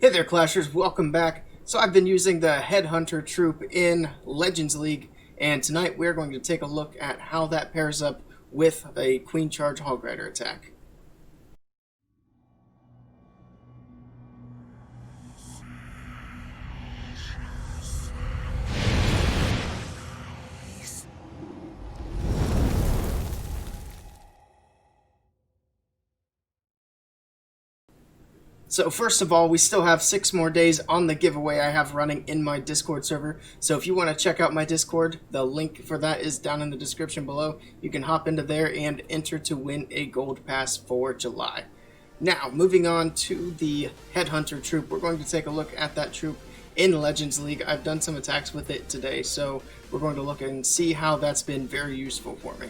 Hey there, Clashers, welcome back. So I've been using the Headhunter troop in Legends League, and tonight we're going to take a look at how that pairs up with a Queen Charge Hog Rider attack. So first of all, we still have 6 more days on the giveaway I have running in my Discord server. So if you want to check out my Discord, the link for that is down in the description below. You can hop into there and enter to win a gold pass for July. Now, moving on to the Headhunter troop, we're going to take a look at that troop in Legends League. I've done some attacks with it today, so we're going to look and see how that's been very useful for me.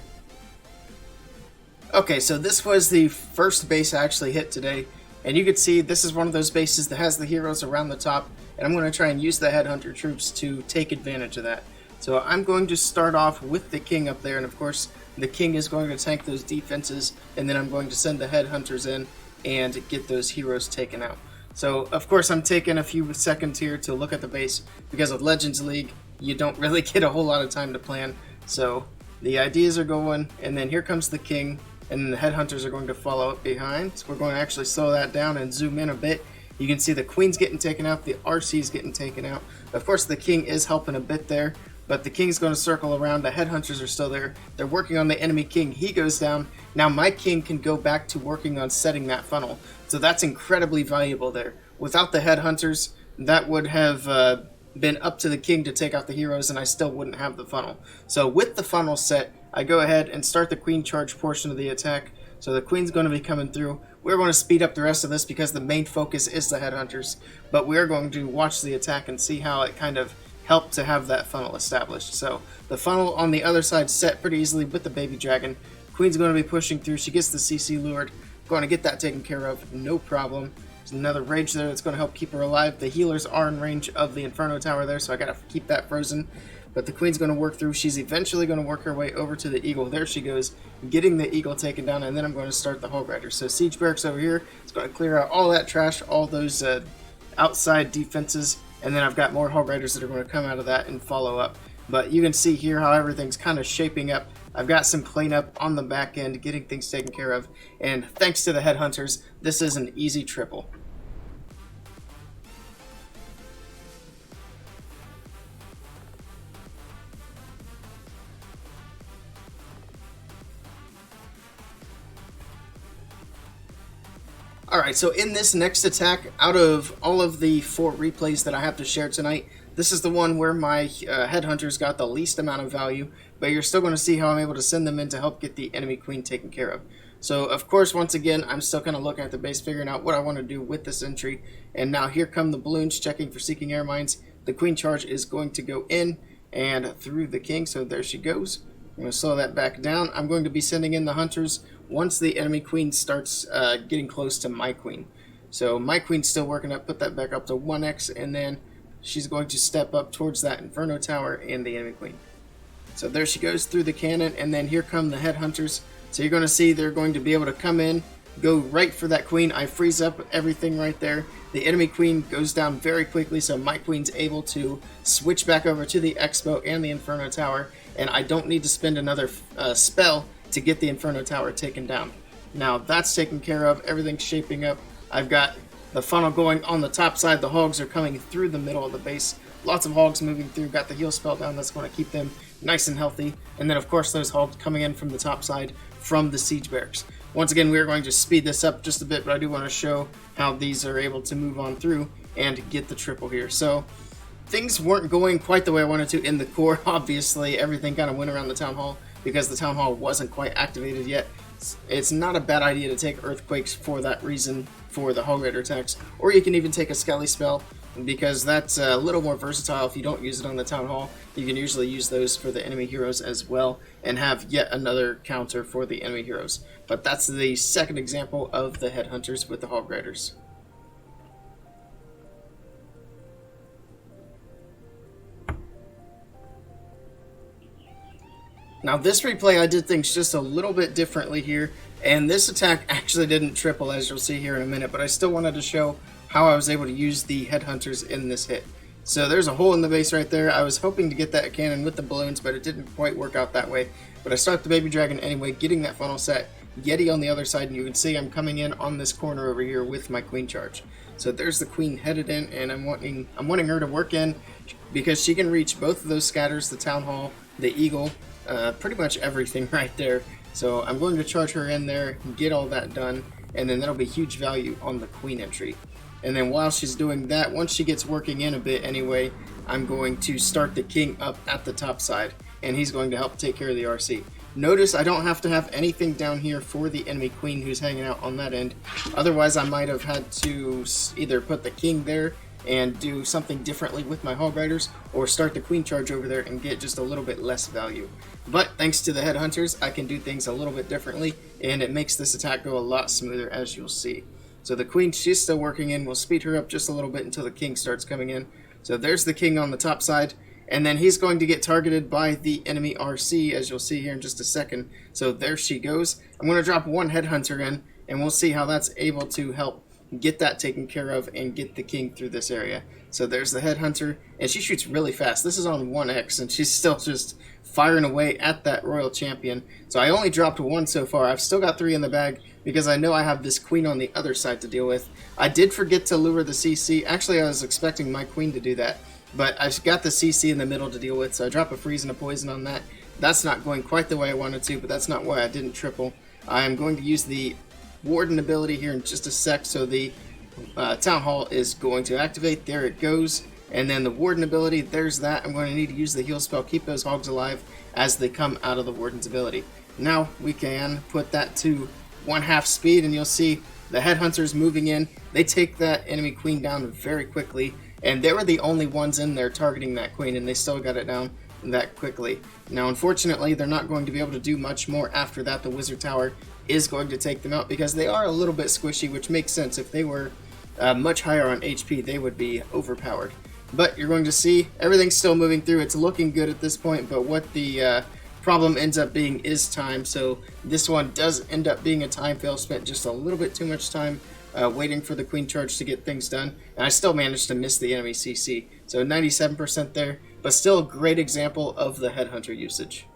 Okay, so this was the first base I actually hit today. And you can see this is one of those bases that has the heroes around the top, and I'm going to try and use the Headhunter troops to take advantage of that. So I'm going to start off with the King up there, and of course the King is going to tank those defenses, and then I'm going to send the Headhunters in and get those heroes taken out. So of course I'm taking a few seconds here to look at the base, because with Legends League you don't really get a whole lot of time to plan. So the ideas are going, and then here comes the King. And then the Headhunters are going to follow up behind. So we're going to actually slow that down and zoom in a bit. You can see the Queen's getting taken out, the RC's getting taken out. Of course, the King is helping a bit there, but the King's going to circle around. The Headhunters are still there. They're working on the enemy King. He goes down. Now my King can go back to working on setting that funnel. So that's incredibly valuable there. Without the Headhunters, that would have been up to the King to take out the heroes, and I still wouldn't have the funnel. So with the funnel set, I go ahead and start the Queen Charge portion of the attack. So the Queen's going to be coming through. We're going to speed up the rest of this because the main focus is the Headhunters, but we're going to watch the attack and see how it kind of helped to have that funnel established. So the funnel on the other side set pretty easily with the Baby Dragon. Queen's going to be pushing through. She gets the CC lured. Going to get that taken care of, no problem. There's another Rage there that's going to help keep her alive. The healers are in range of the Inferno Tower there, so I got to keep that frozen. But the Queen's going to work through. She's eventually going to work her way over to the Eagle. There she goes, getting the Eagle taken down, and then I'm going to start the Hog Rider. So Siege Barracks over here. It's going to clear out all that trash, all those outside defenses, and then I've got more Hog Riders that are going to come out of that and follow up. But you can see here how everything's kind of shaping up. I've got some cleanup on the back end, getting things taken care of, and thanks to the Headhunters, this is an easy triple. Alright, so in this next attack, out of all of the 4 replays that I have to share tonight, this is the one where my Headhunters got the least amount of value, but you're still going to see how I'm able to send them in to help get the enemy Queen taken care of. So, of course, once again, I'm still kind of looking at the base, figuring out what I want to do with this entry, and now here come the balloons checking for Seeking Air Mines. The Queen Charge is going to go in and through the King, so there she goes. I'm going to slow that back down. I'm going to be sending in the Hunters once the enemy Queen starts getting close to my Queen. So my Queen's still working up, put that back up to 1x, and then she's going to step up towards that Inferno Tower and the enemy Queen. So there she goes through the cannon, and then here come the Headhunters. So you're going to see they're going to be able to come in, go right for that Queen. I freeze up everything right there. The enemy Queen goes down very quickly, so my Queen's able to switch back over to the Expo and the Inferno Tower, and I don't need to spend another spell to get the Inferno Tower taken down. Now that's taken care of, everything's shaping up. I've got the funnel going on the top side, the Hogs are coming through the middle of the base. Lots of Hogs moving through, got the heal spell down, that's going to keep them nice and healthy. And then of course those Hogs coming in from the top side from the Siege Barracks. Once again, we are going to speed this up just a bit, but I do want to show how these are able to move on through and get the triple here. So things weren't going quite the way I wanted to in the core. Obviously, everything kind of went around the Town Hall because the Town Hall wasn't quite activated yet. It's not a bad idea to take Earthquakes for that reason for the Hog Rider attacks, or you can even take a Skelly spell because that's a little more versatile. If you don't use it on the Town Hall, you can usually use those for the enemy heroes as well and have yet another counter for the enemy heroes. But that's the second example of the Headhunters with the Hog Riders. Now this replay I did things just a little bit differently here, and this attack actually didn't triple as you'll see here in a minute, but I still wanted to show how I was able to use the headhunters in this hit. So there's a hole in the base right there. I was hoping to get that cannon with the balloons, but it didn't quite work out that way. But I start the baby dragon anyway, getting that funnel set. Yeti on the other side, and you can see I'm coming in on this corner over here with my queen charge. So there's the queen headed in, and I'm wanting her to work in because she can reach both of those scatters, the town hall, the eagle, pretty much everything right there. So I'm going to charge her in there, get all that done, and then that'll be huge value on the queen entry. And then while she's doing that, once she gets working in a bit anyway, I'm going to start the king up at the top side, and he's going to help take care of the RC. Notice I don't have to have anything down here for the enemy queen who's hanging out on that end. Otherwise, I might have had to either put the king there and do something differently with my hog riders, or start the queen charge over there and get just a little bit less value. But thanks to the headhunters, I can do things a little bit differently, and it makes this attack go a lot smoother, as you'll see. So the queen, she's still working in. We'll speed her up just a little bit until the king starts coming in. So there's the king on the top side, and then he's going to get targeted by the enemy RC, as you'll see here in just a second. So there she goes. I'm going to drop one headhunter in, and we'll see how that's able to help get that taken care of and get the king through this area. So there's the headhunter, and she shoots really fast. This is on 1x, and she's still just firing away at that royal champion. So I only dropped one so far. I've still got 3 in the bag because I know I have this queen on the other side to deal with. I did forget to lure the CC. Actually, I was expecting my queen to do that, but I've got the CC in the middle to deal with, so I drop a freeze and a poison on that. That's not going quite the way I wanted to, but that's not why I didn't triple. I am going to use the warden ability here in just a sec, so the town hall is going to activate. There it goes. And then the warden ability, there's that. I'm going to need to use the heal spell, keep those hogs alive as they come out of the warden's ability. Now we can put that to 1/2 speed, and you'll see the headhunters moving in. They take that enemy queen down very quickly, and they were the only ones in there targeting that queen, and they still got it down that quickly. Now unfortunately, they're not going to be able to do much more after that. The wizard tower is going to take them out because they are a little bit squishy, which makes sense. If they were much higher on HP, they would be overpowered. But you're going to see everything's still moving through. It's looking good at this point, but what the problem ends up being is time. So this one does end up being a time fail. Spent just a little bit too much time waiting for the queen charge to get things done, and I still managed to miss the enemy CC. So 97% there, but still a great example of the headhunter usage.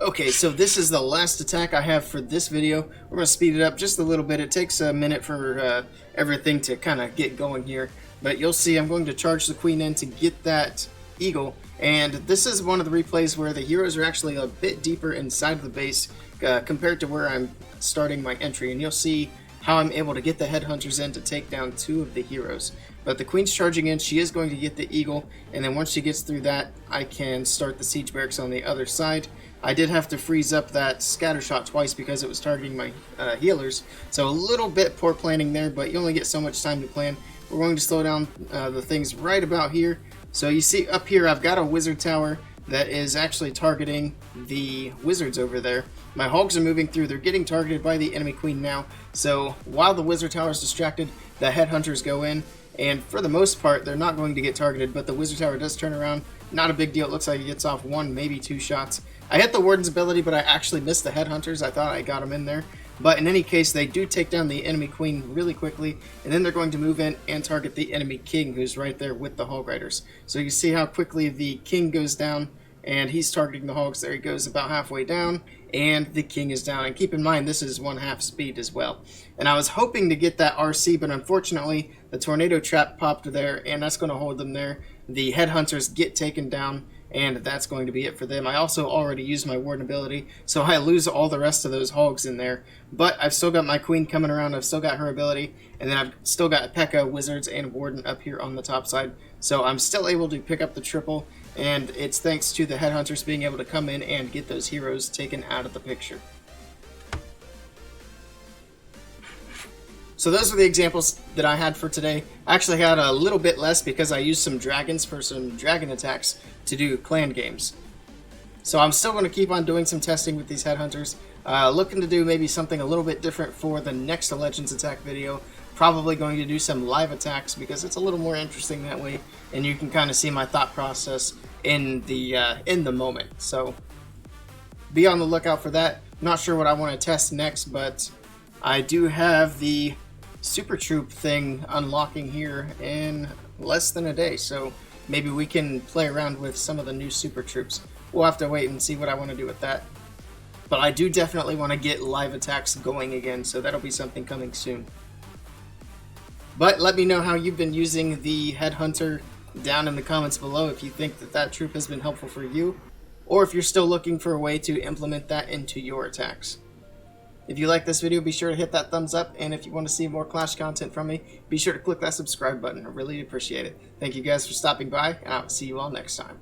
Okay, so this is the last attack I have for this video. We're going to speed it up just a little bit. It takes a minute for everything to kind of get going here. But you'll see I'm going to charge the queen in to get that eagle. And this is one of the replays where the heroes are actually a bit deeper inside of the base compared to where I'm starting my entry. And you'll see how I'm able to get the headhunters in to take down 2 of the heroes. But the queen's charging in. She is going to get the eagle. And then once she gets through that, I can start the siege barracks on the other side. I did have to freeze up that scatter shot twice because it was targeting my healers. So a little bit poor planning there, but you only get so much time to plan. We're going to slow down the things right about here. So you see up here I've got a wizard tower that is actually targeting the wizards over there. My hogs are moving through. They're getting targeted by the enemy queen now. So while the wizard tower is distracted, the headhunters go in. And for the most part, they're not going to get targeted, but the wizard tower does turn around. Not a big deal. It looks like he gets off 1, maybe 2 shots. I hit the warden's ability, but I actually missed the headhunters. I thought I got them in there. But in any case, they do take down the enemy queen really quickly, and then they're going to move in and target the enemy king, who's right there with the hog riders. So you see how quickly the king goes down, and he's targeting the hogs. There he goes, about halfway down, and the king is down. And keep in mind, this is 1/2 speed as well. And I was hoping to get that RC, but unfortunately, the tornado trap popped there, and that's going to hold them there. The headhunters get taken down, and that's going to be it for them. I also already used my warden ability, so I lose all the rest of those hogs in there. But I've still got my queen coming around. I've still got her ability, and then I've still got P.E.K.K.A, wizards, and warden up here on the top side. So I'm still able to pick up the triple, and it's thanks to the headhunters being able to come in and get those heroes taken out of the picture. So those are the examples that I had for today. I actually had a little bit less because I used some dragons for some dragon attacks to do clan games. So I'm still going to keep on doing some testing with these headhunters. Looking to do maybe something a little bit different for the next Legends attack video. Probably going to do some live attacks because it's a little more interesting that way, and you can kind of see my thought process in the moment. So be on the lookout for that. Not sure what I want to test next, but I do have the super troop thing unlocking here in less than a day, so maybe we can play around with some of the new super troops. We'll have to wait and see what I want to do with that. But I do definitely want to get live attacks going again, so that'll be something coming soon. But let me know how you've been using the Headhunter down in the comments below if you think that that troop has been helpful for you, or if you're still looking for a way to implement that into your attacks. If you like this video, be sure to hit that thumbs up, and if you want to see more Clash content from me, be sure to click that subscribe button. I really appreciate it. Thank you guys for stopping by, and I'll see you all next time.